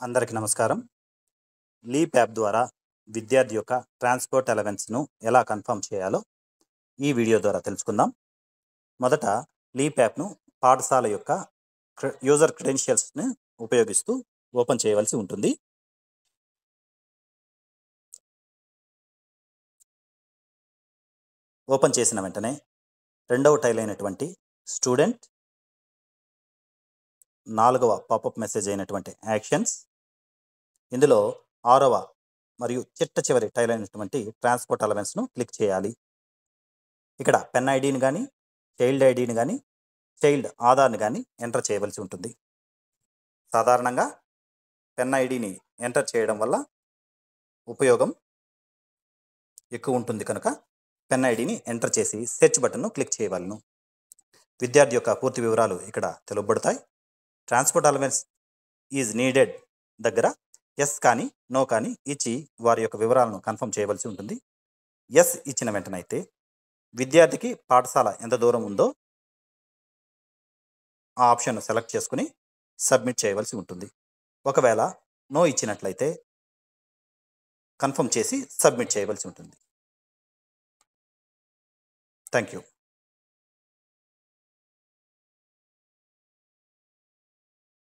అందరికీ నమస్కారం. Leap app ద్వారా విద్యార్థి యొక్క ట్రాన్స్‌పోర్ట్ అలవెన్స్‌ను ఎలా కన్ఫర్మ్ చేయాలో ఈ వీడియో ద్వారా తెలుసుకుందాం. మొదట లీప్ యాప్‌ను పాఠశాల యొక్క యూజర్ క్రెడెన్షియల్స్‌ని ఉపయోగిస్తూ ఓపెన్ చేయవలసి ఉంటుంది. ఓపెన్ చేసిన వెంటనే రెండవ టైల్ అయినటువంటి స్టూడెంట్, నాలుగవ పాపప్ మెసేజ్ అయినటువంటి యాక్షన్స్, ఇందులో ఆరవ మరియు చిట్ట చివరి టైల్ అయినటువంటి ట్రాన్స్‌పోర్ట్ అలవెన్స్‌ను క్లిక్ చేయాలి. ఇక్కడ పెన్ ఐడిని కానీ, చైల్డ్ ఐడిని కానీ, చైల్డ్ ఆధార్ని కానీ ఎంటర్ చేయవలసి ఉంటుంది. సాధారణంగా పెన్ ఐడిని ఎంటర్ చేయడం వల్ల ఉపయోగం ఎక్కువ ఉంటుంది కనుక పెన్ ఐడిని ఎంటర్ చేసి సెర్చ్ బటన్ను క్లిక్ చేయవలను. విద్యార్థి యొక్క పూర్తి వివరాలు ఇక్కడ తెలుపబడతాయి. ట్రాన్స్‌పోర్ట్ అలవెన్స్ ఈజ్ నీడెడ్ దగ్గర ఎస్ కానీ నో కానీ ఇచ్చి వారి యొక్క వివరాలను కన్ఫర్మ్ చేయవలసి ఉంటుంది. ఎస్ ఇచ్చిన వెంటనైతే విద్యార్థికి పాఠశాల ఎంత దూరం ఉందో ఆ ఆప్షన్ను సెలెక్ట్ చేసుకుని సబ్మిట్ చేయవలసి ఉంటుంది. ఒకవేళ నో ఇచ్చినట్లయితే కన్ఫర్మ్ చేసి సబ్మిట్ చేయవలసి ఉంటుంది. Thank you.